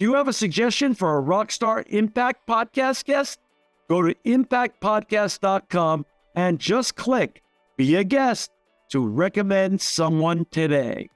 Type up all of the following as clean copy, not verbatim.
Do you have a suggestion for a Rockstar Impact Podcast guest? Go to impactpodcast.com and just click Be a Guest to recommend someone today.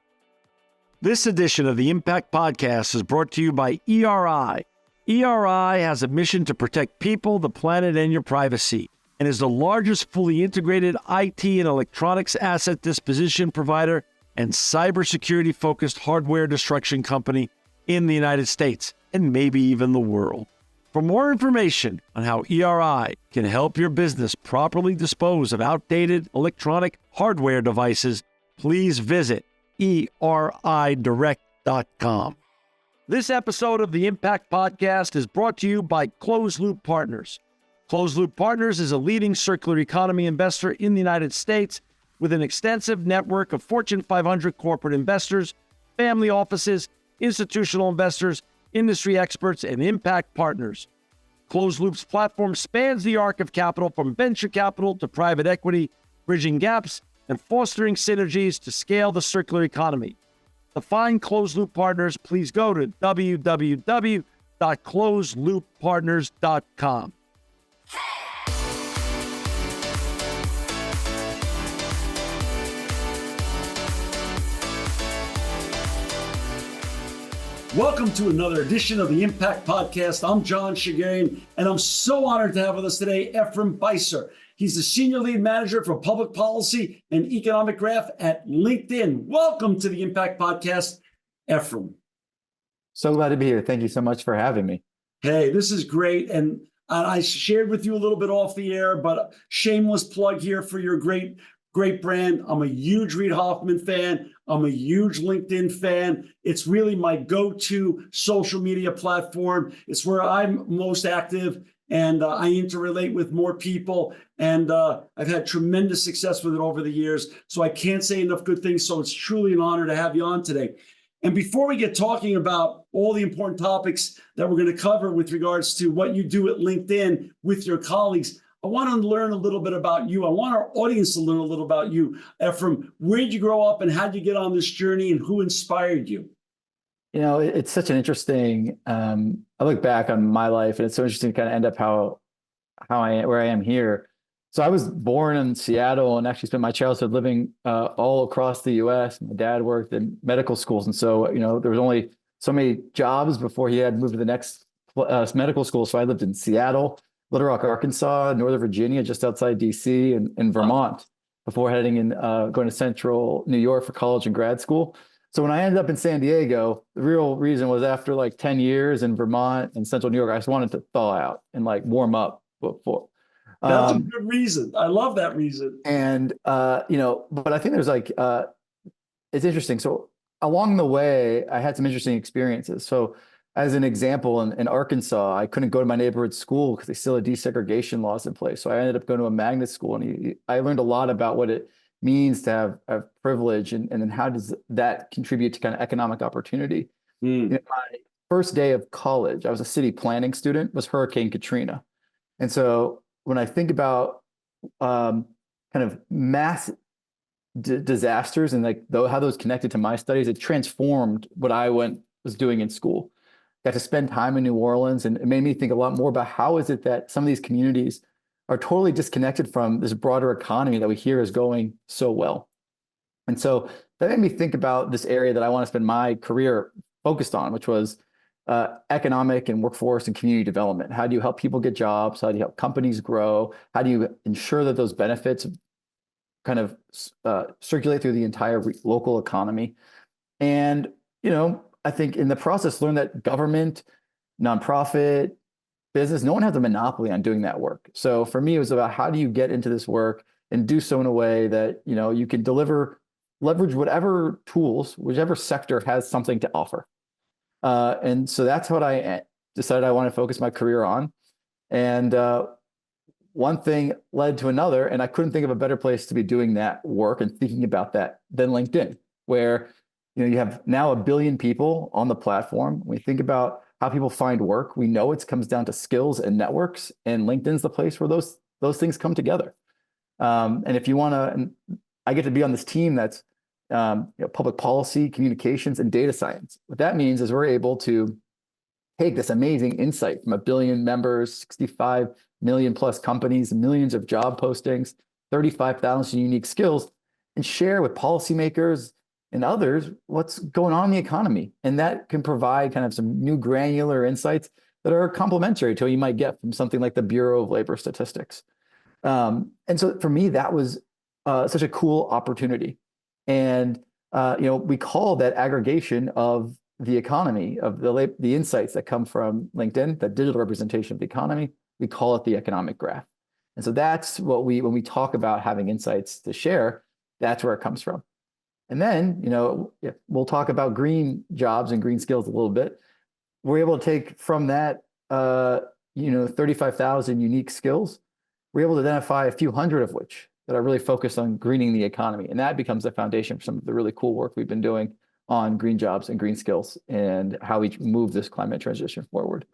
This edition of the Impact Podcast is brought to you by ERI. ERI has a mission to protect people, the planet, and your privacy, and is the largest fully integrated IT and electronics asset disposition provider and cybersecurity-focused hardware destruction company in the United States, and maybe even the world. For more information on how ERI can help your business properly dispose of outdated electronic hardware devices, please visit eridirect.com. This episode of the Impact Podcast is brought to you by Closed Loop Partners. Closed Loop Partners is a leading circular economy investor in the United States with an extensive network of Fortune 500 corporate investors, family offices, institutional investors, industry experts, and impact partners. Closed Loop's platform spans the arc of capital from venture capital to private equity, bridging gaps and fostering synergies to scale the circular economy. To find Closed Loop Partners, please go to www.closedlooppartners.com. Welcome to another edition of the Impact Podcast. I'm John Shigarian, and I'm so honored to have with us today Efrem Bycer. He's the Senior Lead Manager for Public Policy and Economic Graph at LinkedIn. Welcome to the Impact Podcast, Efrem. So glad to be here. Thank you so much for having me. Hey, this is great. And I shared with you a little bit off the air, but shameless plug here for your great brand. I'm a huge Reid Hoffman fan. I'm a huge LinkedIn fan. It's really my go-to social media platform. It's where I'm most active, and I interrelate with more people. And I've had tremendous success with it over the years. So I can't say enough good things. So it's truly an honor to have you on today. And before we get talking about all the important topics that we're going to cover with regards to what you do at LinkedIn with your colleagues, I want to learn a little bit about you. I want our audience to learn a little about you. Efrem, where did you grow up and how did you get on this journey and who inspired you? You know, it's such an interesting, I look back on my life and it's so interesting to kind of end up where I am here. So I was born in Seattle and actually spent my childhood living all across the US. My dad worked in medical schools. And so, you know, there was only so many jobs before he had moved to the next medical school. So I lived in Seattle, Little Rock, Arkansas, Northern Virginia, just outside DC, and Vermont before heading in, going to Central New York for college and grad school. So when I ended up in San Diego, the real reason was after like 10 years in Vermont and Central New York, I just wanted to thaw out and like warm up before. That's a good reason. I love that reason. And, you know, but I think there's like, it's interesting. So along the way, I had some interesting experiences. So as an example, in Arkansas, I couldn't go to my neighborhood school because they still had desegregation laws in place. So I ended up going to a magnet school, and I learned a lot about what it means to have privilege, and then how does that contribute to kind of economic opportunity. You know, my first day of college, I was a city planning student, was Hurricane Katrina. And so when I think about kind of mass disasters and like how those connected to my studies, it transformed what I was doing in school. Got to spend time in New Orleans, and it made me think a lot more about how is it that some of these communities are totally disconnected from this broader economy that we hear is going so well. And so that made me think about this area that I want to spend my career focused on, which was economic and workforce and community development. How do you help people get jobs? How do you help companies grow? How do you ensure that those benefits kind of circulate through the entire local economy? And, you know, I think in the process, learn that government, nonprofit, business, no one has a monopoly on doing that work. So for me, it was about how do you get into this work and do so in a way that, you know, you can leverage whatever tools, whichever sector has something to offer. And so that's what I decided I want to focus my career on. And one thing led to another, and I couldn't think of a better place to be doing that work and thinking about that than LinkedIn, where you have now 1 billion people on the platform. When we think about how people find work, we know it comes down to skills and networks, and LinkedIn's the place where those things come together. And if you want to, I get to be on this team that's public policy, communications, and data science. What that means is we're able to take this amazing insight from 1 billion members, 65 million plus companies, millions of job postings, 35,000 unique skills, and share with policymakers and others what's going on in the economy. And that can provide kind of some new granular insights that are complementary to what you might get from something like the Bureau of Labor Statistics. And so for me, that was such a cool opportunity. And we call that aggregation of the economy, of the insights that come from LinkedIn, the digital representation of the economy, we call it the economic graph. And so that's what when we talk about having insights to share, that's where it comes from. And then, we'll talk about green jobs and green skills a little bit. We're able to take from that, 35,000 unique skills. We're able to identify a few hundred of which that are really focused on greening the economy. And that becomes the foundation for some of the really cool work we've been doing on green jobs and green skills and how we move this climate transition forward.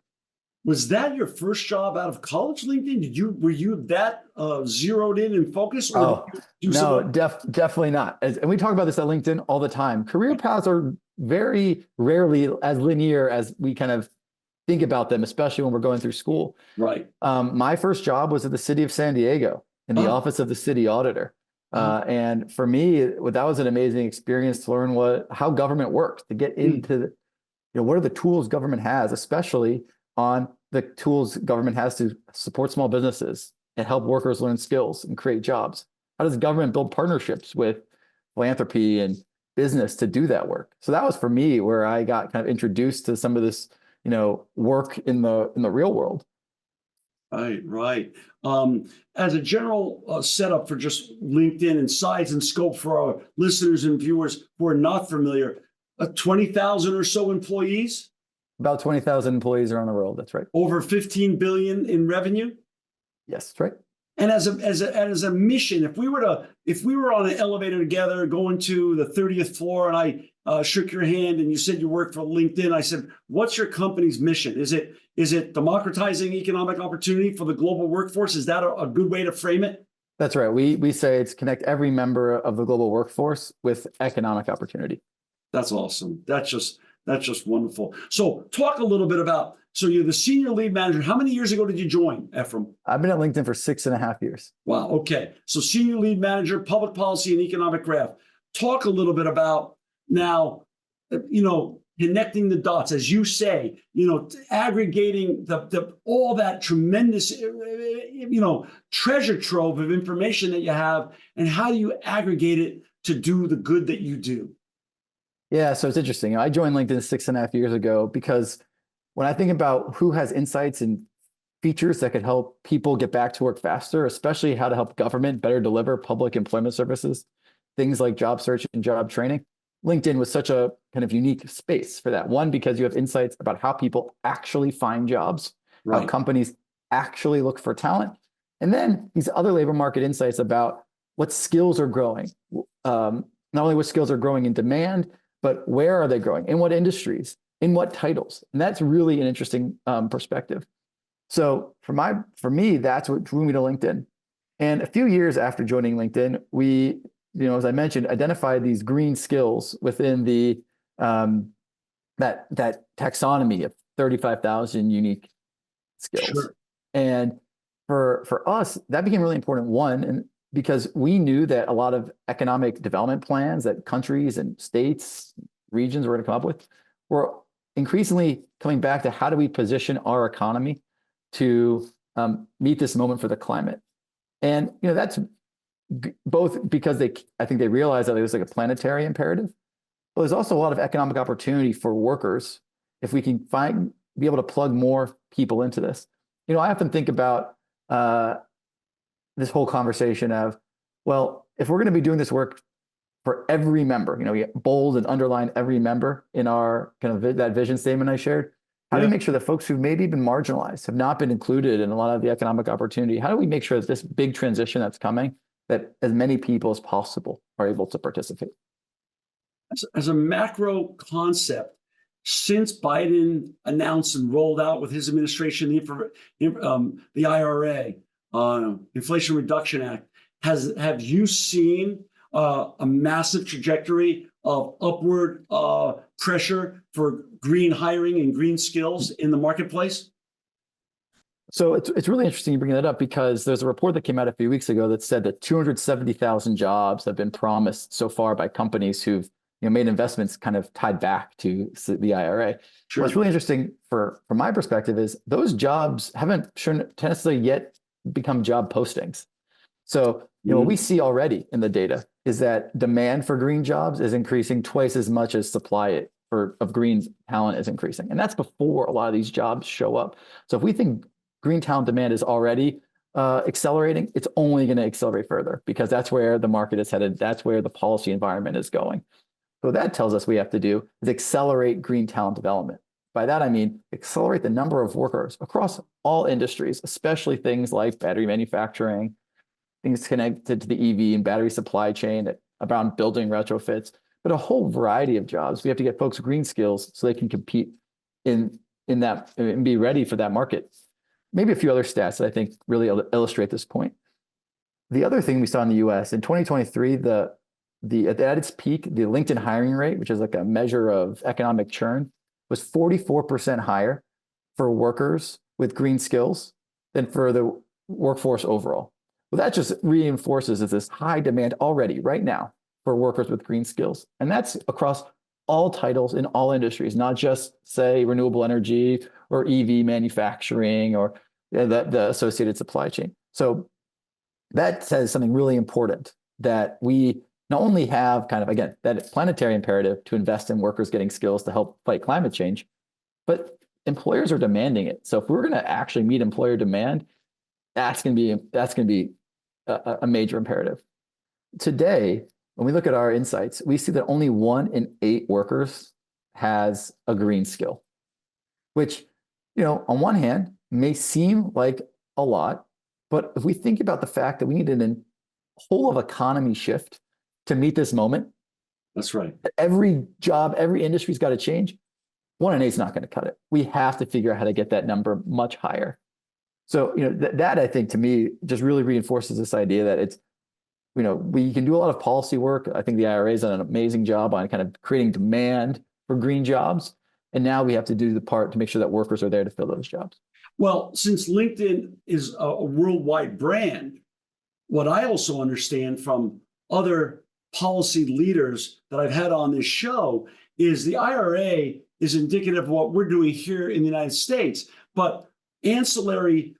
Was that your first job out of college, LinkedIn? Were you that zeroed in and focused? Or no, definitely not. And we talk about this at LinkedIn all the time. Career paths are very rarely as linear as we kind of think about them, especially when we're going through school. Right. My first job was at the city of San Diego in the office of the city auditor. And for me, that was an amazing experience to learn how government works, to get into what are the tools government has, especially on the tools government has to support small businesses and help workers learn skills and create jobs. How does government build partnerships with philanthropy and business to do that work? So that was for me where I got kind of introduced to some of this, work in the real world. Right. As a general setup for just LinkedIn and size and scope for our listeners and viewers who are not familiar, 20,000 or so employees? About 20,000 employees around the world. That's right. Over 15 billion in revenue? Yes, that's right. And as a mission, if we were on an elevator together going to the 30th floor and I shook your hand and you said you work for LinkedIn, I said, what's your company's mission? Is it democratizing economic opportunity for the global workforce? Is that a good way to frame it? That's right. We say it's connect every member of the global workforce with economic opportunity. That's awesome. That's just wonderful. So talk a little bit about, so you're the senior lead manager. How many years ago did you join, Efrem? I've been at LinkedIn for 6.5 years. Wow. Okay. So senior lead manager, public policy and economic graph. Talk a little bit about now, connecting the dots, as you say, aggregating all that tremendous, treasure trove of information that you have, and how do you aggregate it to do the good that you do? Yeah, so it's interesting. I joined LinkedIn 6.5 years ago because when I think about who has insights and features that could help people get back to work faster, especially how to help government better deliver public employment services, things like job search and job training, LinkedIn was such a kind of unique space for that. One, because you have insights about how people actually find jobs, how companies actually look for talent, and then these other labor market insights about what skills are growing, not only what skills are growing in demand, but where are they growing, in what industries, in what titles. And that's really an interesting perspective. So for me, that's what drew me to LinkedIn. And a few years after joining LinkedIn, we, as I mentioned, identified these green skills within the that taxonomy of 35,000 unique skills. Sure. And for us, that became really important. One, and because we knew that a lot of economic development plans that countries and states, regions were going to come up with were increasingly coming back to how do we position our economy to meet this moment for the climate. And that's both because I think they realized that it was like a planetary imperative, but there's also a lot of economic opportunity for workers if we can be able to plug more people into this. I often think about this whole conversation of, well, if we're going to be doing this work for every member, we bold and underline every member in our kind of that vision statement I shared. How do we make sure that folks who've maybe been marginalized, have not been included in a lot of the economic opportunity, how do we make sure that this big transition that's coming, that as many people as possible are able to participate? As a macro concept, since Biden announced and rolled out with his administration the IRA, Inflation Reduction Act, have you seen a massive trajectory of upward pressure for green hiring and green skills in the marketplace? So it's really interesting you bring that up because there's a report that came out a few weeks ago that said that 270,000 jobs have been promised so far by companies who've made investments kind of tied back to the IRA. Sure. What's really interesting from my perspective is those jobs haven't shown to necessarily yet become job postings. So what we see already in the data is that demand for green jobs is increasing twice as much as supply of green talent is increasing, and that's before a lot of these jobs show up. So if we think green talent demand is already accelerating, it's only going to accelerate further because that's where the market is headed. That's where the policy environment is going. So what that tells us we have to do is accelerate green talent development. By that, I mean accelerate the number of workers across all industries, especially things like battery manufacturing, things connected to the EV and battery supply chain, around building retrofits, but a whole variety of jobs. We have to get folks green skills so they can compete in that and be ready for that market. Maybe a few other stats that I think really illustrate this point. The other thing we saw in the US in 2023, at its peak, the LinkedIn hiring rate, which is like a measure of economic churn, was 44% higher for workers with green skills than for the workforce overall. Well, that just reinforces this high demand already right now for workers with green skills. And that's across all titles in all industries, not just say renewable energy or EV manufacturing or the associated supply chain. So that says something really important, that we not only have kind of, again, that planetary imperative to invest in workers getting skills to help fight climate change, but employers are demanding it. So if we're going to actually meet employer demand, that's going to be a major imperative. Today, when we look at our insights, we see that only 1 in 8 workers has a green skill, which, on one hand may seem like a lot, but if we think about the fact that we need a whole of economy shift to meet this moment, that's right. Every job, every industry's got to change. 1 in 8 is not going to cut it. We have to figure out how to get that number much higher. So, that I think to me just really reinforces this idea that it's, we can do a lot of policy work. I think the IRA has done an amazing job on kind of creating demand for green jobs. And now we have to do the part to make sure that workers are there to fill those jobs. Well, since LinkedIn is a worldwide brand, what I also understand from other policy leaders that I've had on this show is the IRA is indicative of what we're doing here in the United States, but ancillary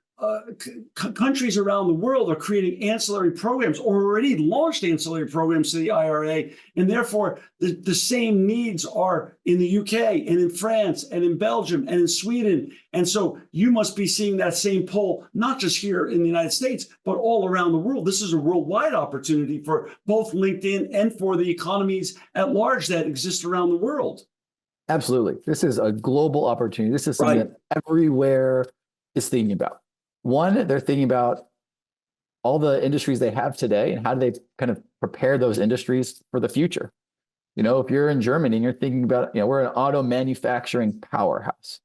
countries around the world are creating ancillary programs or already launched ancillary programs to the IRA. And therefore, the same needs are in the UK and in France and in Belgium and in Sweden. And so you must be seeing that same pull, not just here in the United States, but all around the world. This is a worldwide opportunity for both LinkedIn and for the economies at large that exist around the world. Absolutely. This is a global opportunity. This is something that everywhere is thinking about. One, they're thinking about all the industries they have today and how do they kind of prepare those industries for the future. If you're in Germany and you're thinking about, we're an auto manufacturing powerhouse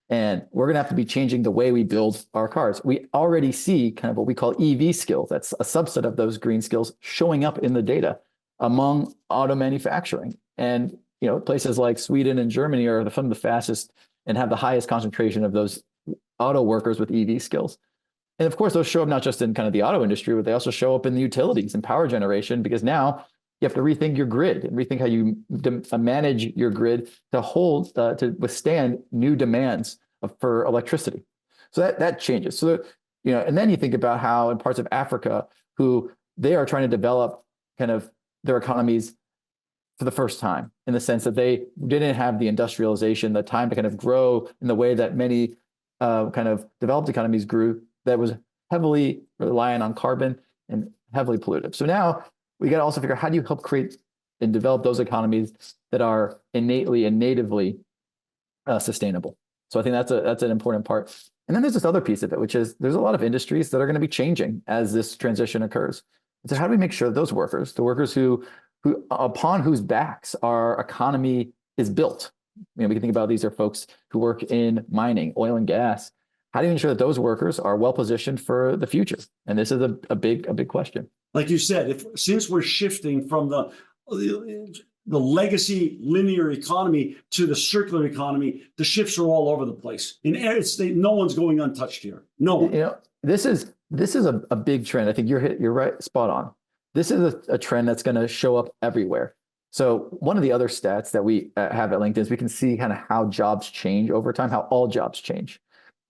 and we're going to have to be changing the way we build our cars. We already see kind of what we call EV skills. That's a subset of those green skills showing up in the data among auto manufacturing. And, places like Sweden and Germany are some of the fastest and have the highest concentration of those auto workers with EV skills. And of course, those show up not just in kind of the auto industry, but they also show up in the utilities and power generation, because now you have to rethink your grid and rethink how you manage your grid to withstand new demands for electricity. So that changes. So, and then you think about how in parts of Africa, who they are trying to develop kind of their economies for the first time, in the sense that they didn't have the industrialization, the time to kind of grow in the way that many kind of developed economies grew, that was heavily reliant on carbon and heavily pollutive. So now we got to also figure out, how do you help create and develop those economies that are innately and natively sustainable? So I think that's an important part. And then there's this other piece of it, which is there's a lot of industries that are going to be changing as this transition occurs. So how do we make sure those workers, the workers who upon whose backs our economy is built, we can think about, these are folks who work in mining, oil and gas. How do you ensure that those workers are well positioned for the future? And this is a big question. Like you said, since we're shifting from the legacy linear economy to the circular economy, the shifts are all over the place. No one's going untouched here. No one. This is a big trend. I think you're right, spot on. This is a trend that's going to show up everywhere. So one of the other stats that we have at LinkedIn is we can see kind of how jobs change over time, how all jobs change.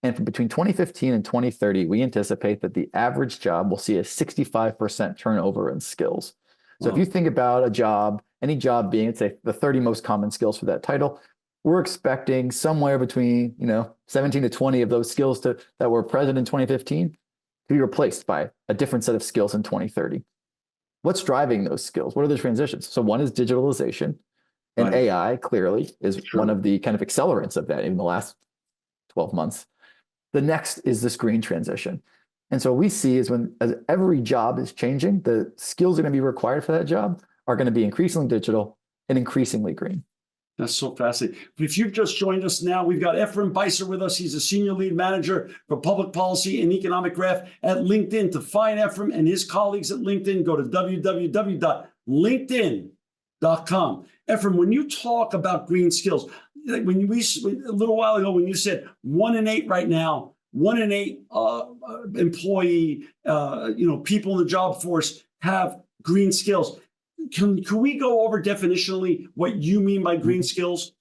And from between 2015 and 2030, we anticipate that the average job will see a 65% turnover in skills. So if you think about a job, any job being, let's say, the 30 most common skills for that title, we're expecting somewhere between 17 to 20 of those skills that were present in 2015 to be replaced by a different set of skills in 2030. What's driving those skills? What are the transitions? So one is digitalization, and Right. AI clearly is one of the kind of accelerants of that in the last 12 months. The next is this green transition. And so what we see is as every job is changing, the skills that are going to be required for that job are going to be increasingly digital and increasingly green. That's so fascinating. If you've just joined us now, we've got Efrem Bycer with us. He's a senior lead manager for public policy and economic graph at LinkedIn. To find Efrem and his colleagues at LinkedIn, go to www.linkedin.com. Efrem, when you talk about green skills, like a little while ago, when you said 1 in 8 right now, 1 in 8 employee, people in the job force have green skills. Can we go over definitionally what you mean by green skills?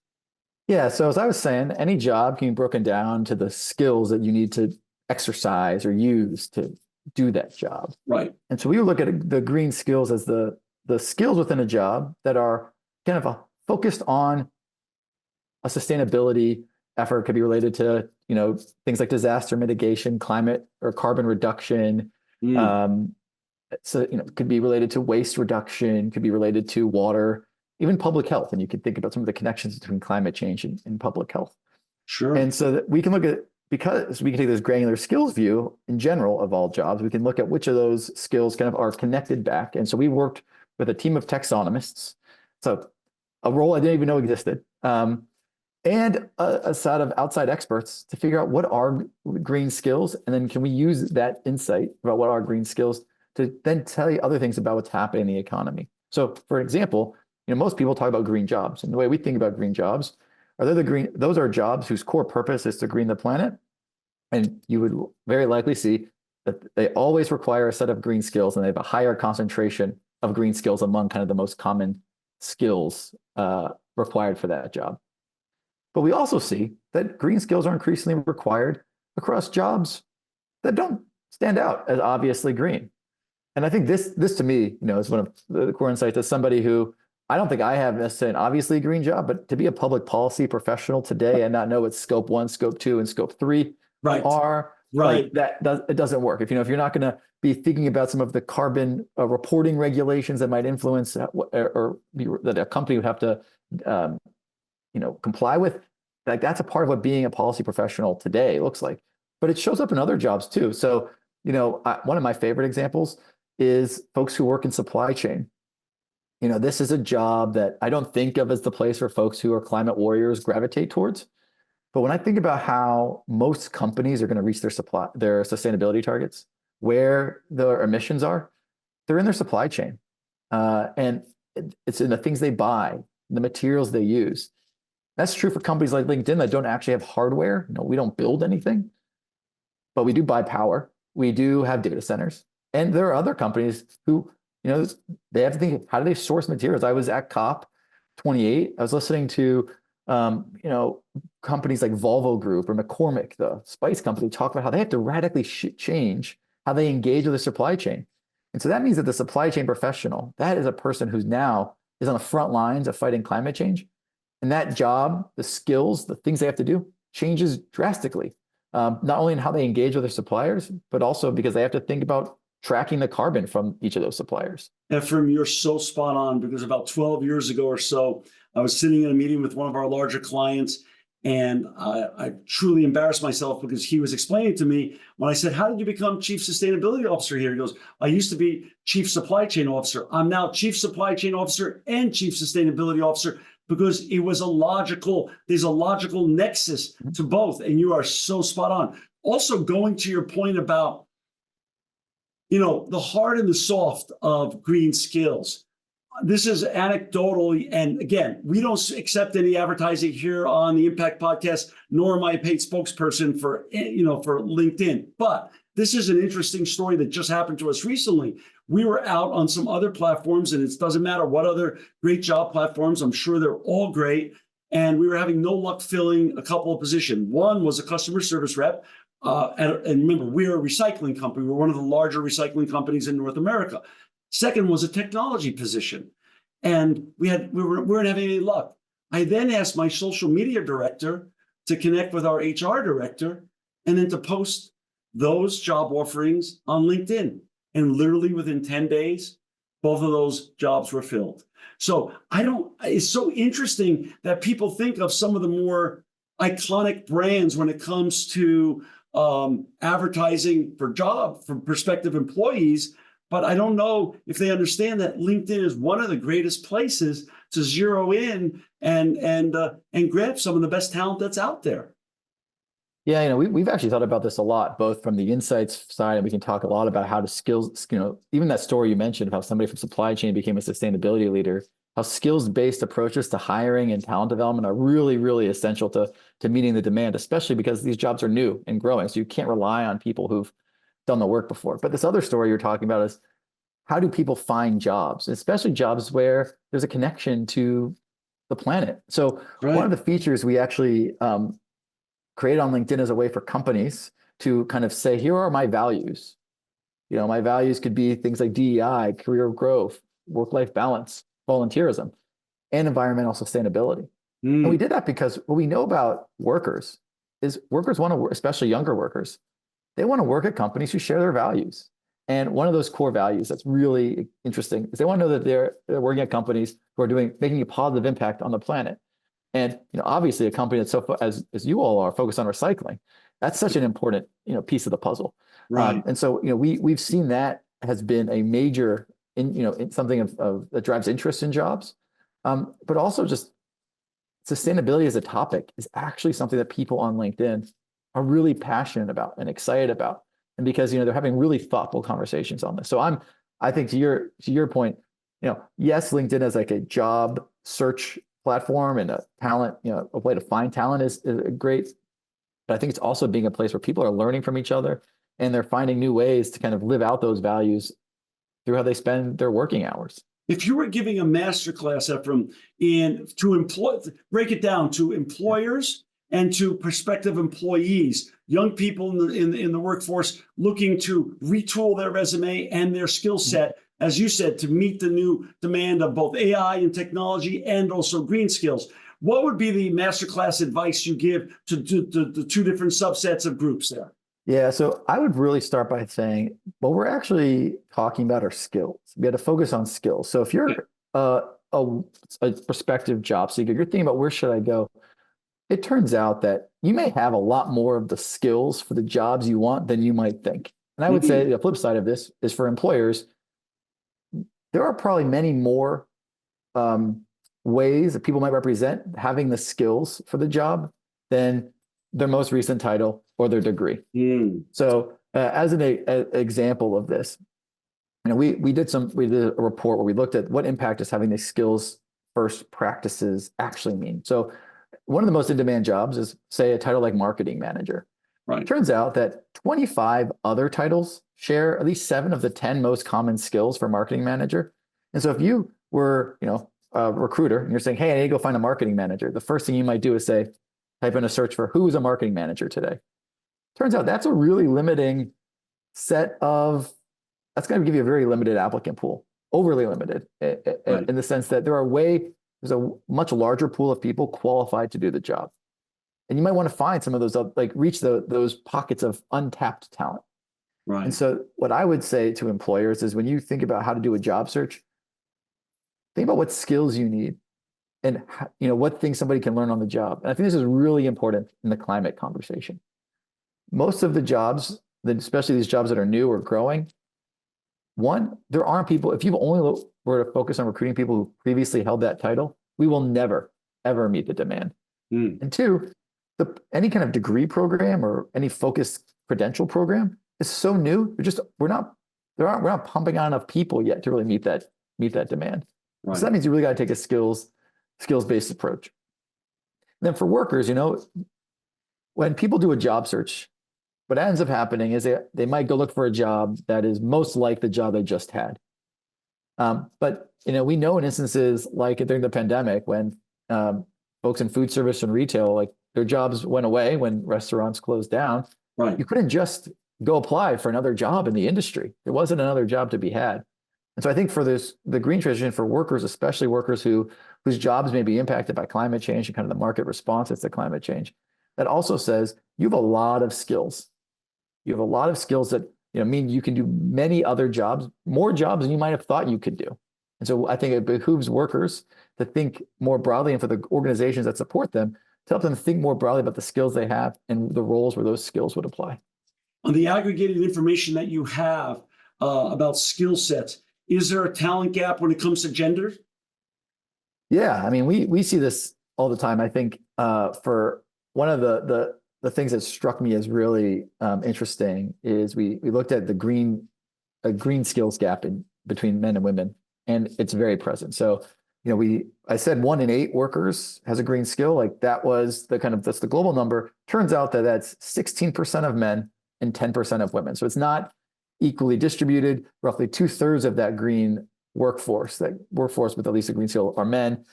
Yeah. So as I was saying, any job can be broken down to the skills that you need to exercise or use to do that job. Right. And so we look at the green skills as the skills within a job that are kind of focused on a sustainability effort. Could be related to, things like disaster mitigation, climate or carbon reduction. So, could be related to waste reduction, could be related to water, even public health. And you can think about some of the connections between climate change and public health. Sure. And so that we can look at, because we can take this granular skills view in general of all jobs, we can look at which of those skills kind of are connected back. And so we worked with a team of taxonomists. So a role I didn't even know existed. And a set of outside experts to figure out what are green skills. And then can we use that insight about what are green skills to then tell you other things about what's happening in the economy. So for example, most people talk about green jobs. And the way we think about green jobs, those are jobs whose core purpose is to green the planet. And you would very likely see that they always require a set of green skills, and they have a higher concentration of green skills among kind of the most common skills required for that job. But we also see that green skills are increasingly required across jobs that don't stand out as obviously green. And I think this to me, is one of the core insights as somebody who I don't think I have necessarily an obviously green job, but to be a public policy professional today and not know what scope 1, scope 2, and scope 3 are, right. Like it doesn't work. If you're not going to be thinking about some of the carbon reporting regulations that might influence that a company would have to comply with, like that's a part of what being a policy professional today looks like. But it shows up in other jobs too. So one of my favorite examples is folks who work in supply chain. This is a job that I don't think of as the place where folks who are climate warriors gravitate towards. But when I think about how most companies are going to reach their sustainability targets, where their emissions are, they're in their supply chain. And it's in the things they buy, the materials they use. That's true for companies like LinkedIn that don't actually have hardware. We don't build anything, but we do buy power. We do have data centers. And there are other companies who, they have to think, how do they source materials? I was at COP28. I was listening to, companies like Volvo Group or McCormick, the spice company, talk about how they have to radically change how they engage with the supply chain. And so that means that the supply chain professional, that is a person who's now is on the front lines of fighting climate change. And that job, the skills, the things they have to do changes drastically. Not only in how they engage with their suppliers, but also because they have to think about tracking the carbon from each of those suppliers. Efrem, you're so spot on, because about 12 years ago or so, I was sitting in a meeting with one of our larger clients, and I truly embarrassed myself because he was explaining to me when I said, how did you become chief sustainability officer here? He goes, I used to be chief supply chain officer. I'm now chief supply chain officer and chief sustainability officer, because there's a logical nexus to both. And you are so spot on. Also, going to your point about, the hard and the soft of green skills. this is anecdotally, and again, we don't accept any advertising here on the Impact Podcast, nor am I a paid spokesperson for, for LinkedIn. But this is an interesting story that just happened to us recently. We were out on some other platforms, and it doesn't matter what other great job platforms. I'm sure they're all great. And we were having no luck filling a couple of positions. One was a customer service rep. And remember, we're a recycling company. We're one of the larger recycling companies in North America. Second was a technology position. And we weren't having any luck. I then asked my social media director to connect with our HR director and then to post those job offerings on LinkedIn. And literally within 10 days, both of those jobs were filled. So it's so interesting that people think of some of the more iconic brands when it comes to advertising for prospective employees. But I don't know if they understand that LinkedIn is one of the greatest places to zero in and grab some of the best talent that's out there. Yeah, we've actually thought about this a lot, both from the insights side, and we can talk a lot about how to skills, even that story you mentioned of how somebody from supply chain became a sustainability leader, how skills-based approaches to hiring and talent development are really, really essential to meeting the demand, especially because these jobs are new and growing. So you can't rely on people who've done the work before. But this other story you're talking about is, how do people find jobs, especially jobs where there's a connection to the planet? So one of the features we actually created on LinkedIn as a way for companies to kind of say, here are my values. My values could be things like DEI, career growth, work-life balance, volunteerism, and environmental sustainability. And we did that because what we know about workers is workers want to, especially younger workers, they want to work at companies who share their values. And one of those core values that's really interesting is they want to know that they're working at companies who are making a positive impact on the planet. And obviously, a company that's as you all are focused on recycling, that's such an important piece of the puzzle. Right. And so we've seen that has been a major in something that drives interest in jobs, but also just sustainability as a topic is actually something that people on LinkedIn are really passionate about and excited about. And because they're having really thoughtful conversations on this. So I think to your point, yes, LinkedIn as like a job search platform and a talent, a way to find talent is great. But I think it's also being a place where people are learning from each other and they're finding new ways to kind of live out those values through how they spend their working hours. If you were giving a masterclass, Efrem, break it down to employers and to prospective employees, young people in the workforce looking to retool their resume and their skill set, as you said, to meet the new demand of both AI and technology and also green skills. What would be the masterclass advice you give to the two different subsets of groups there? Yeah, so I would really start by saying what we're actually talking about are skills. We have to focus on skills. So if you're a prospective job seeker, you're thinking about where should I go? It turns out that you may have a lot more of the skills for the jobs you want than you might think. And I would say the flip side of this is for employers, there are probably many more ways that people might represent having the skills for the job than their most recent title or their degree. So as an example of this, we did a report where we looked at what impact does having these skills first practices actually mean. So one of the most in-demand jobs is, say, a title like marketing manager. Right. It turns out that 25 other titles share at least 7 of the 10 most common skills for marketing manager. And so if you were, a recruiter and you're saying, hey, I need to go find a marketing manager, the first thing you might do is say, type in a search for who's a marketing manager today. Turns out that's a really limiting that's going to give you a very limited applicant pool, overly limited in the sense that there's a much larger pool of people qualified to do the job. And you might want to find some of those, reach those pockets of untapped talent. Right. And so what I would say to employers is when you think about how to do a job search, think about what skills you need and what things somebody can learn on the job. And I think this is really important in the climate conversation. Most of the jobs, especially these jobs that are new or growing, one, there aren't people, if you only were to focus on recruiting people who previously held that title, we will never, ever meet the demand. And two, any kind of degree program or any focused credential program is so new. We're not pumping out enough people yet to really meet that demand. So that means you really got to take a skills-based approach. And then for workers, when people do a job search, what ends up happening is they might go look for a job that is most like the job they just had. But we know in instances like during the pandemic when folks in food service and retail, like their jobs went away when restaurants closed down. Right. You couldn't just go apply for another job in the industry. There wasn't another job to be had. And so I think for the green transition for workers, especially workers whose jobs may be impacted by climate change and kind of the market responses to climate change, that also says you have a lot of skills. You have a lot of skills that mean you can do many other jobs, more jobs than you might have thought you could do. And so I think it behooves workers to think more broadly, and for the organizations that support them to help them think more broadly about the skills they have and the roles where those skills would apply. On the aggregated information that you have about skill sets, is there a talent gap when it comes to gender? Yeah, I mean, we see this all the time. I think for one of the things that struck me as really interesting is we looked at the green skills gap between men and women, and it's very present. So I said 1 in 8 workers has a green skill. Like that's the global number. Turns out that's 16% of men and 10% of women. So it's not equally distributed. Roughly 2/3 of that green workforce with at least a green skill are men.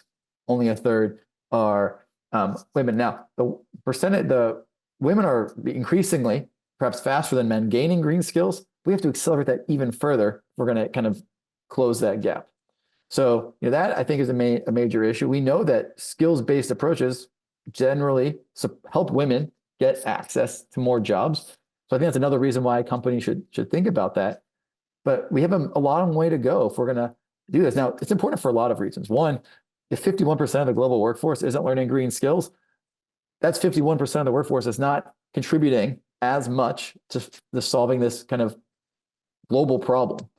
Only 1/3 are women. Now the women are increasingly, perhaps faster than men, gaining green skills. We have to accelerate that even further if we're going to kind of close that gap. So that I think is a major issue. We know that skills-based approaches generally help women get access to more jobs. So I think that's another reason why companies should think about that. But we have a long way to go if we're going to do this. Now, it's important for a lot of reasons. One, if 51% of the global workforce isn't learning green skills, that's 51% of the workforce that's not contributing as much to solving this kind of global problem.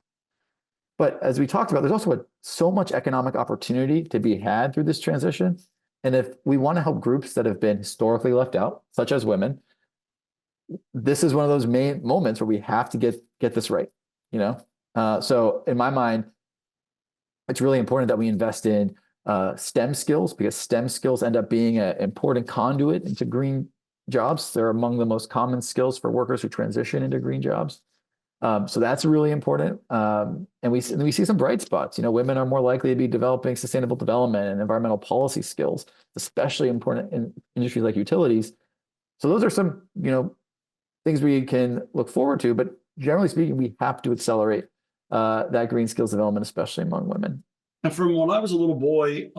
But as we talked about, there's also so much economic opportunity to be had through this transition. And if we want to help groups that have been historically left out, such as women, this is one of those main moments where we have to get this right. So in my mind, it's really important that we invest in STEM skills, because STEM skills end up being an important conduit into green jobs. They're among the most common skills for workers who transition into green jobs. So that's really important. And we see some bright spots. Women are more likely to be developing sustainable development and environmental policy skills, especially important in industries like utilities. So those are some, things we can look forward to. But generally speaking, we have to accelerate that green skills development, especially among women. And from when I was a little boy,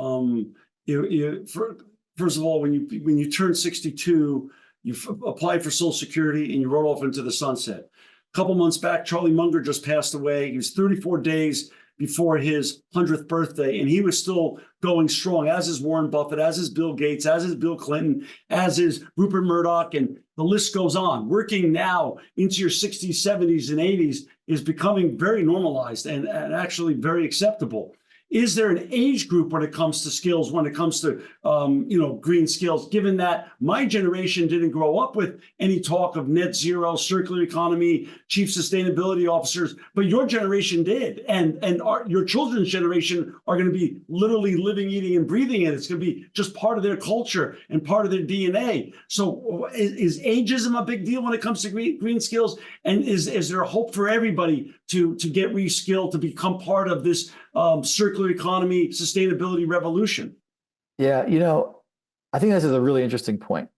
first of all, when you turn 62, you applied for Social Security and you rode off into the sunset. A couple months back, Charlie Munger just passed away. He was 34 days before his 100th birthday, and he was still going strong, as is Warren Buffett, as is Bill Gates, as is Bill Clinton, as is Rupert Murdoch, and the list goes on. Working now into your 60s, 70s, and 80s is becoming very normalized and actually very acceptable. Is there an age group when it comes to skills, when it comes to, green skills, given that my generation didn't grow up with any talk of net zero, circular economy, chief sustainability officers, but your generation did. And your children's generation are going to be literally living, eating, and breathing it. It's going to be just part of their culture and part of their DNA. So is ageism a big deal when it comes to green skills? And is there hope for everybody to get reskilled, to become part of this circular economy, sustainability revolution? Yeah, I think this is a really interesting point.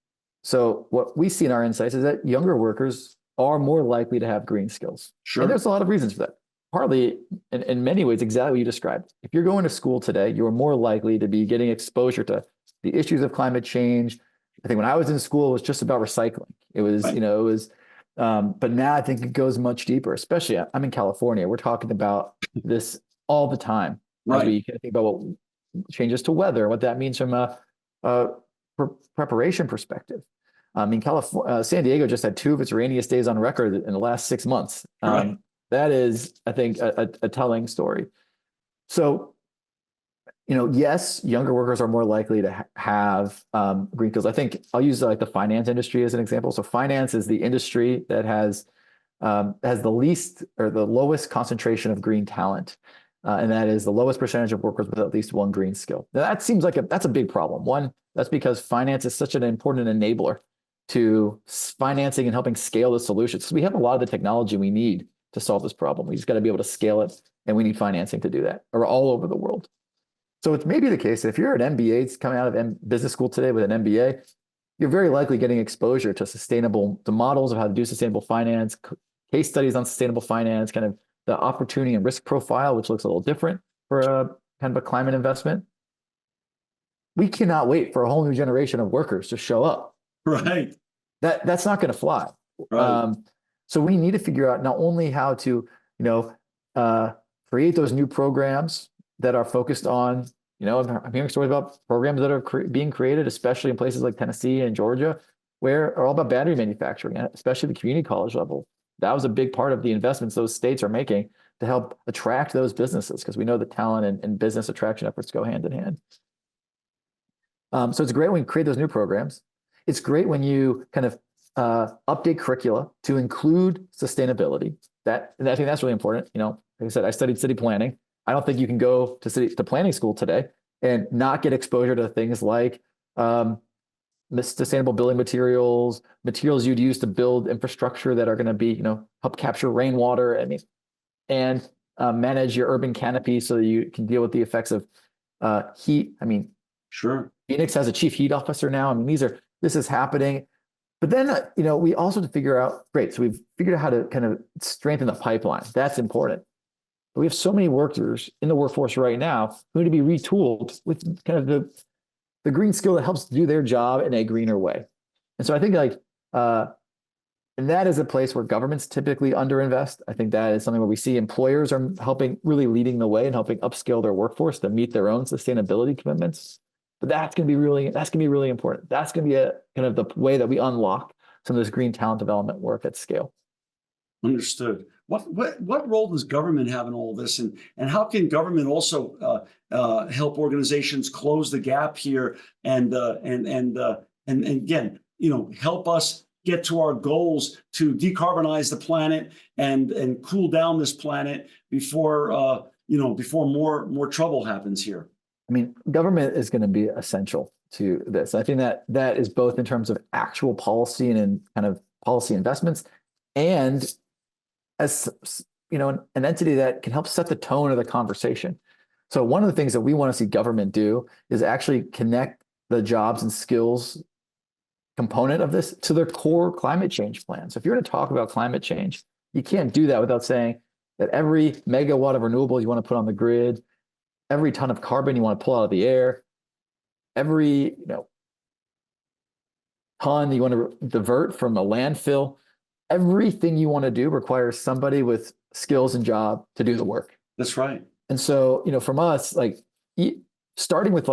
So what we see in our insights is that younger workers are more likely to have green skills. Sure. And there's a lot of reasons for that. Partly, in many ways, exactly what you described. If you're going to school today, you're more likely to be getting exposure to the issues of climate change. I think when I was in school, it was just about recycling. It was, right. But now I think it goes much deeper, especially I'm in California. We're talking about this all the time. Right. As we think about what changes to weather, what that means from a preparation perspective. I mean, San Diego just had 2 of its rainiest days on record in the last 6 months. Right. That is, I think, a telling story. So, yes, younger workers are more likely to have green skills. I think I'll use like the finance industry as an example. So finance is the industry that has the least or the lowest concentration of green talent. and that is the lowest percentage of workers with at least one green skill. Now, that seems like that's a big problem. One, that's because finance is such an important enabler to financing and helping scale the solutions. So we have a lot of the technology we need to solve this problem. We just got to be able to scale it, and we need financing to do that, or all over the world. So it's maybe the case that if you're an MBA coming out of business school today with an MBA, you're very likely getting exposure to models of how to do sustainable finance, case studies on sustainable finance, kind of the opportunity and risk profile, which looks a little different for a kind of a climate investment. We cannot wait for a whole new generation of workers to show up. Right. That's not going to fly. Right. So we need to figure out not only how to, create those new programs that are focused on, I'm hearing stories about programs that are being created, especially in places like Tennessee and Georgia, where are all about battery manufacturing, especially the community college level. That was a big part of the investments those states are making to help attract those businesses, because we know the talent and business attraction efforts go hand in hand. So it's great when you create those new programs. It's great when you kind of update curricula to include sustainability. And I think that's really important. Like I said, I studied city planning. I don't think you can go to planning school today and not get exposure to things like sustainable building materials you'd use to build infrastructure that are going to be, help capture rainwater. And manage your urban canopy so that you can deal with the effects of heat. Sure. Phoenix has a chief heat officer now. This is happening. But then, we also have to figure out, great, so we've figured out how to kind of strengthen the pipeline. That's important. But we have so many workers in the workforce right now who need to be retooled with kind of the green skill that helps do their job in a greener way. And so I think and that is a place where governments typically underinvest. I think that is something where we see employers are really leading the way and helping upskill their workforce to meet their own sustainability commitments. But that's going to be really important. That's going to be a kind of the way that we unlock some of this green talent development work at scale. Understood. What role does government have in all this, and how can government also help organizations close the gap here and again, help us get to our goals to decarbonize the planet and cool down this planet before more trouble happens here? Government is going to be essential to this. I think that is both in terms of actual policy and in kind of policy investments, and as an entity that can help set the tone of the conversation. So one of the things that we want to see government do is actually connect the jobs and skills component of this to their core climate change plan. So if you're going to talk about climate change, you can't do that without saying that every megawatt of renewables you want to put on the grid, every ton of carbon you want to pull out of the air, every ton you want to divert from a landfill, everything you want to do requires somebody with skills and job to do the work. That's right. And so, from us, starting with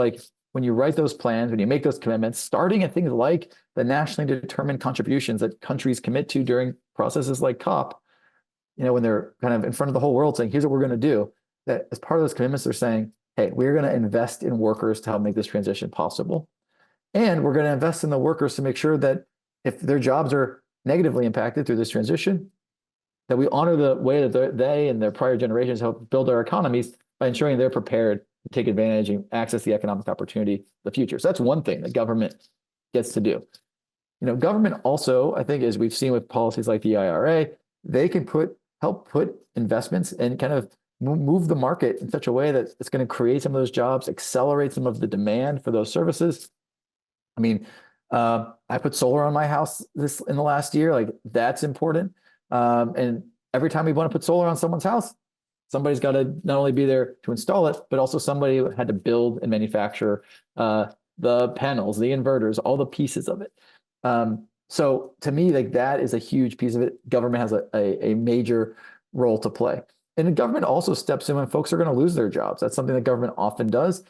when you write those plans, when you make those commitments, starting at things like the nationally determined contributions that countries commit to during processes like COP, when they're kind of in front of the whole world saying, here's what we're going to do, that as part of those commitments, they're saying, hey, we're going to invest in workers to help make this transition possible. And we're going to invest in the workers to make sure that if their jobs are negatively impacted through this transition, that we honor the way that they and their prior generations help build our economies by ensuring they're prepared to take advantage and access the economic opportunity of the future. So that's one thing that government gets to do. Government also, I think, as we've seen with policies like the IRA, they can help put investments and kind of move the market in such a way that it's going to create some of those jobs, accelerate some of the demand for those services. I put solar on my house in the last year. That's important. And every time we want to put solar on someone's house, somebody's got to not only be there to install it, but also somebody had to build and manufacture the panels, the inverters, all the pieces of it. So to me, that is a huge piece of it. Government has a major role to play. And the government also steps in when folks are going to lose their jobs. That's something that government often does.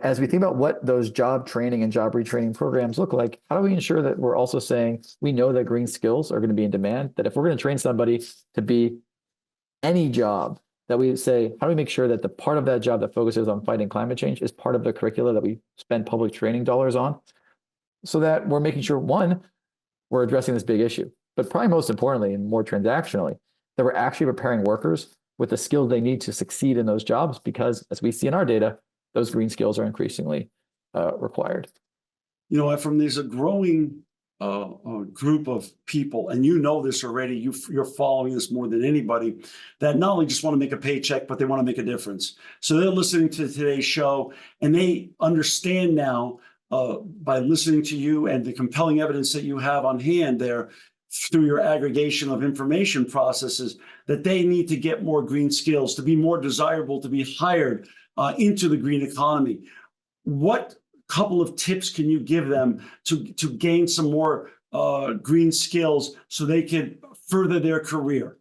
As we think about what those job training and job retraining programs look like, how do we ensure that we're also saying we know that green skills are going to be in demand, that if we're going to train somebody to be any job, that we say, how do we make sure that the part of that job that focuses on fighting climate change is part of the curricula that we spend public training dollars on, so that we're making sure, one, we're addressing this big issue, but probably most importantly and more transactionally, that we're actually preparing workers with the skills they need to succeed in those jobs, because as we see in our data, those green skills are increasingly required. You know, Efrem, there's a growing group of people, and you know this already, you're following this more than anybody, that not only just want to make a paycheck, but they want to make a difference. So they're listening to today's show, and they understand now by listening to you and the compelling evidence that you have on hand there through your aggregation of information processes, that they need to get more green skills to be more desirable, to be hired into the green economy. What couple of tips can you give them to gain some more green skills so they can further their career?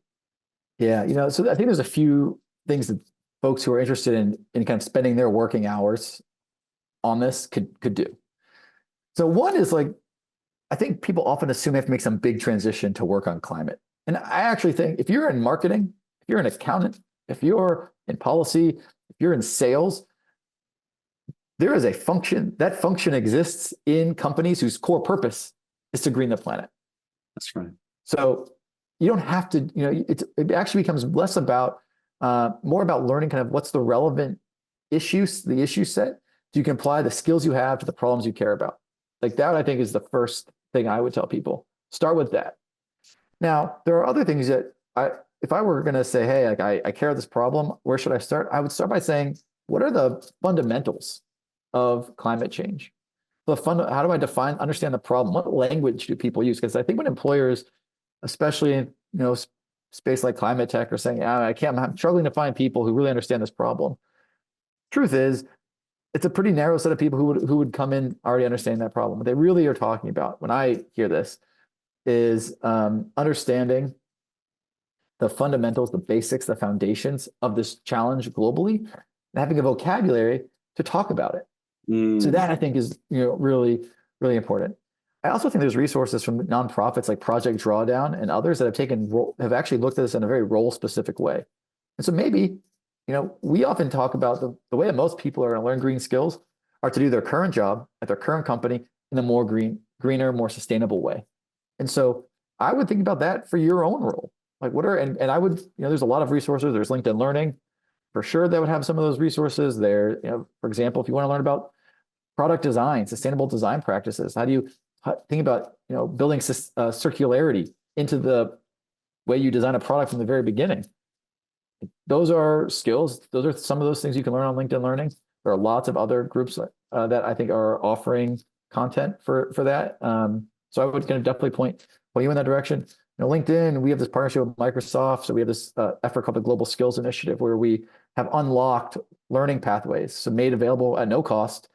Yeah, you know, so I think there's a few things that folks who are interested in kind of spending their working hours on this could do. So one is like, I think people often assume they have to make some big transition to work on climate. And I actually think if you're in marketing, if you're an accountant, if you're in policy, if you're in sales, there is a function, that function exists in companies whose core purpose is to green the planet. That's right. So you don't have to, you know, it actually becomes less about, more about learning kind of what's the relevant issues, the issue set, so you can apply the skills you have to the problems you care about. Like that, I think, is the first thing I would tell people. Start with that. Now, there are other things that if I were going to say, hey, like I care about this problem, where should I start? I would start by saying, what are the fundamentals of climate change? How do I understand the problem? What language do people use? Because I think when employers, especially in space like climate tech, are saying, I'm struggling to find people who really understand this problem. Truth is, it's a pretty narrow set of people who would come in already understanding that problem. What they really are talking about when I hear this is understanding the fundamentals, the basics, the foundations of this challenge globally, and having a vocabulary to talk about it. So that, I think, is really, really important. I also think there's resources from nonprofits like Project Drawdown and others that have actually looked at this in a very role-specific way. And so maybe, we often talk about the way that most people are going to learn green skills are to do their current job at their current company in a more greener, more sustainable way. And so I would think about that for your own role. Like and I would, there's a lot of resources. There's LinkedIn Learning, for sure, that would have some of those resources there. For example, if you want to learn about product design, sustainable design practices, how do you think about building circularity into the way you design a product from the very beginning? Those are skills. Those are some of those things you can learn on LinkedIn Learning. There are lots of other groups that I think are offering content for that. So I would kind of definitely point you in that direction. LinkedIn, we have this partnership with Microsoft. So we have this effort called the Global Skills Initiative, where we have unlocked learning pathways, so made available at no cost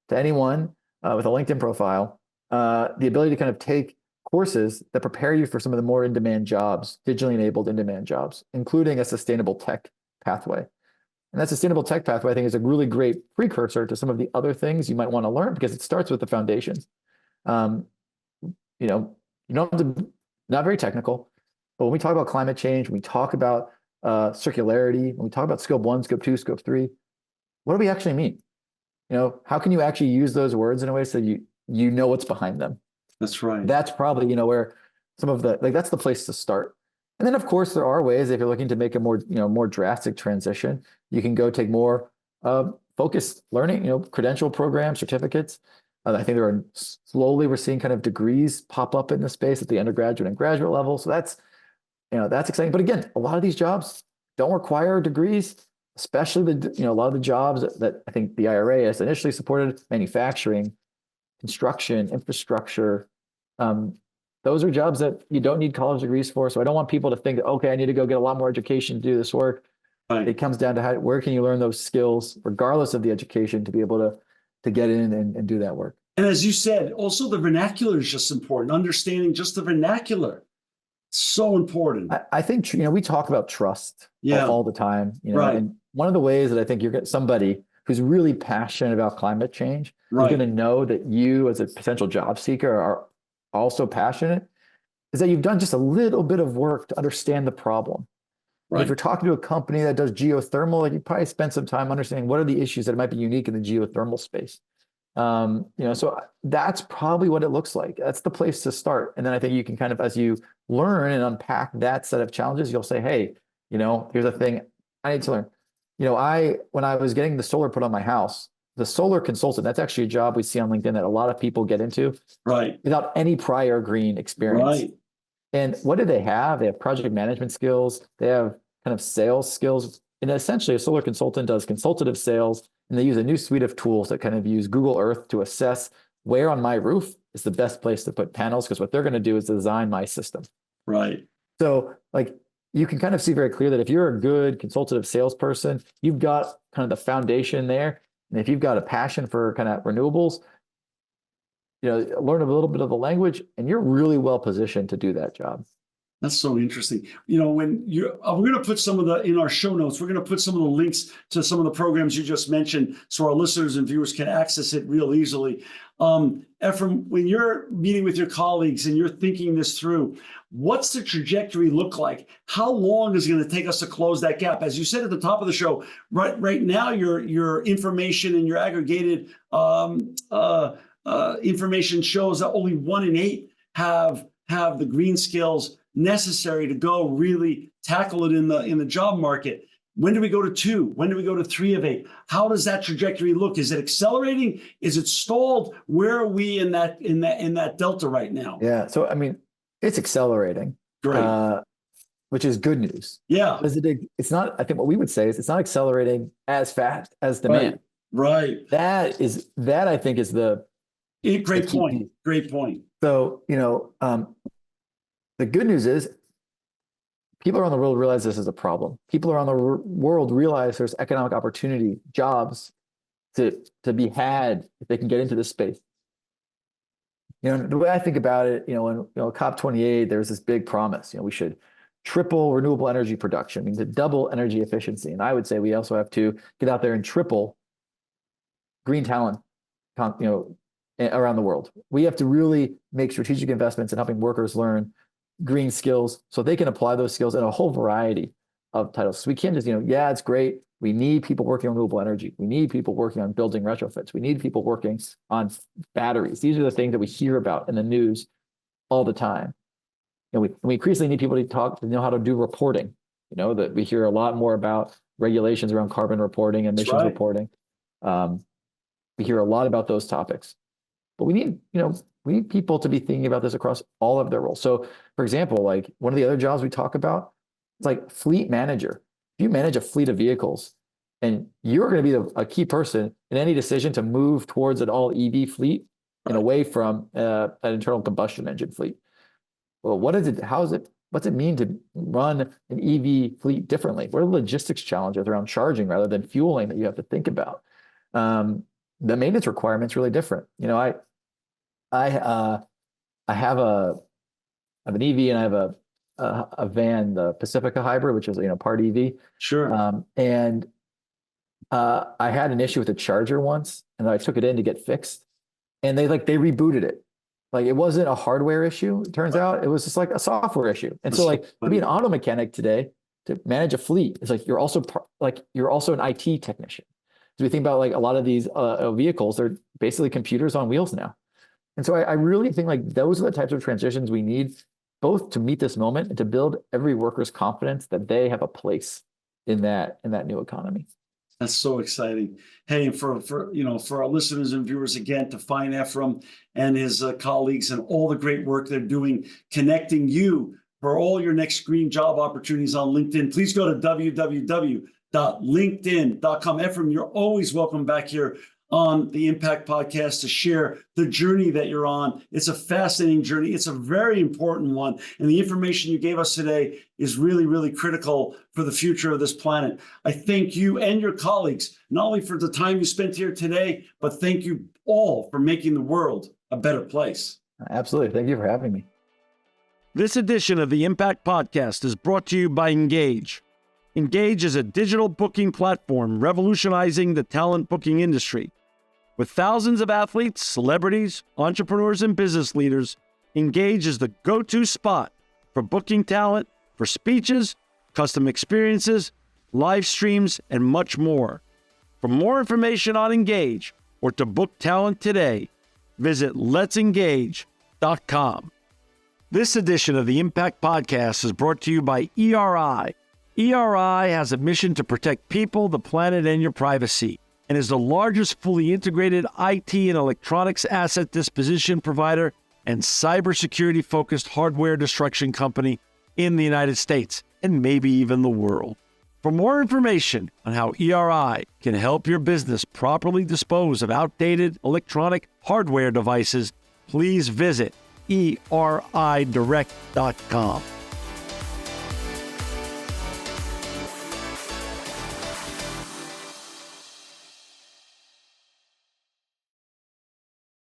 to anyone with a LinkedIn profile, the ability to kind of take courses that prepare you for some of the more in-demand jobs, digitally enabled in-demand jobs, including a sustainable tech pathway. And that sustainable tech pathway, I think, is a really great precursor to some of the other things you might want to learn, because it starts with the foundations. You don't have to, not very technical, but when we talk about climate change, when we talk about circularity, when we talk about scope 1, scope 2, scope 3, what do we actually mean? How can you actually use those words in a way so you know what's behind them? That's right. That's probably, where some of that's the place to start. And then, of course, there are ways, if you're looking to make a more drastic transition, you can go take more focused learning, credential programs, certificates. I think we're seeing kind of degrees pop up in the space at the undergraduate and graduate level. So that's exciting. But again, a lot of these jobs don't require degrees, especially a lot of the jobs that I think the IRA has initially supported: manufacturing, construction, infrastructure. Those are jobs that you don't need college degrees for. So I don't want people to think that, okay, I need to go get a lot more education to do this work. Right. It comes down to where can you learn those skills, regardless of the education, to be able to get in and do that work. And as you said, also the vernacular is just important. Understanding just the vernacular, so important. I think we talk about trust all the time. Right. And one of the ways that I think you're getting somebody who's really passionate about climate change, who's going to know that you, as a potential job seeker, are also passionate, is that you've done just a little bit of work to understand the problem. Right. If you're talking to a company that does geothermal, you probably spend some time understanding what are the issues that might be unique in the geothermal space. So that's probably what it looks like. That's the place to start. And then I think you can kind of, as you learn and unpack that set of challenges, you'll say, hey, Here's a thing I need to learn. When I was getting the solar put on my house, the solar consultant, that's actually a job we see on LinkedIn that a lot of people get into Right. without any prior green experience. Right. And what do they have? They have project management skills. They have kind of sales skills. And essentially, a solar consultant does consultative sales, and they use a new suite of tools that kind of use Google Earth to assess where on my roof is the best place to put panels, because what they're going to do is design my system. Right. So, like, you can kind of see very clear that if you're a good consultative salesperson, you've got kind of the foundation there. And if you've got a passion for kind of renewables, learn a little bit of the language, and you're really well positioned to do that job. That's so interesting. When we're going to put in our show notes, we're going to put some of the links to some of the programs you just mentioned so our listeners and viewers can access it real easily. Efrem, when you're meeting with your colleagues and you're thinking this through, what's the trajectory look like? How long is it going to take us to close that gap? As you said at the top of the show, right now, your information and your aggregated information shows that only 1 in 8 have the green skills necessary to go really tackle it in the job market. When do we go to 2? When do we go to 3 of 8? How does that trajectory look? Is it accelerating? Is it stalled? Where are we in that delta right now? Yeah. So, I mean, it's accelerating. Great. Which is good news. Yeah. It's not, I think what we would say is it's not accelerating as fast as demand. Right. That I think is great point. Great point. So, the good news is people around the world realize this is a problem. People around the world realize there's economic opportunity, jobs to be had if they can get into this space. The way I think about it, when COP28, there's this big promise. We should triple renewable energy production, to double energy efficiency. And I would say we also have to get out there and triple green talent, around the world. We have to really make strategic investments in helping workers learn green skills so they can apply those skills in a whole variety of titles. So we can't just, it's great. We need people working on renewable energy. We need people working on building retrofits. We need people working on batteries. These are the things that we hear about in the news all the time. We increasingly need people to know how to do reporting. That we hear a lot more about regulations around carbon reporting, emissions reporting. We hear a lot about those topics. But we need people to be thinking about this across all of their roles. So, for example, like one of the other jobs we talk about, it's like fleet manager. If you manage a fleet of vehicles and you're going to be a key person in any decision to move towards an all EV fleet and away from an internal combustion engine fleet. Well, what's it mean to run an EV fleet differently? What are the logistics challenges around charging rather than fueling that you have to think about? The maintenance requirements really different. I have an EV and I have a van, the Pacifica hybrid, which is part EV. Sure. And I had an issue with the charger once, and I took it in to get fixed, and they rebooted it. Like, it wasn't a hardware issue. It turns out it was just like a software issue. And so to be an auto mechanic today, to manage a fleet, it's like you're also an IT technician. So we think about a lot of these vehicles, they're basically computers on wheels now. And so I really think those are the types of transitions we need, both to meet this moment and to build every worker's confidence that they have a place in that new economy. That's so exciting. Hey, for our listeners and viewers, again, to find Efrem and his colleagues and all the great work they're doing, connecting you for all your next green job opportunities on LinkedIn, please go to www.linkedin.com. Efrem, you're always welcome back here on the Impact Podcast to share the journey that you're on. It's a fascinating journey. It's a very important one. And the information you gave us today is really, really critical for the future of this planet. I thank you and your colleagues, not only for the time you spent here today, but thank you all for making the world a better place. Absolutely. Thank you for having me. This edition of the Impact Podcast is brought to you by Engage. Engage is a digital booking platform revolutionizing the talent booking industry. With thousands of athletes, celebrities, entrepreneurs, and business leaders, Engage is the go-to spot for booking talent, for speeches, custom experiences, live streams, and much more. For more information on Engage or to book talent today, visit letsengage.com. This edition of the Impact Podcast is brought to you by ERI, ERI has a mission to protect people, the planet, and your privacy, and is the largest fully integrated IT and electronics asset disposition provider and cybersecurity-focused hardware destruction company in the United States, and maybe even the world. For more information on how ERI can help your business properly dispose of outdated electronic hardware devices, please visit eridirect.com.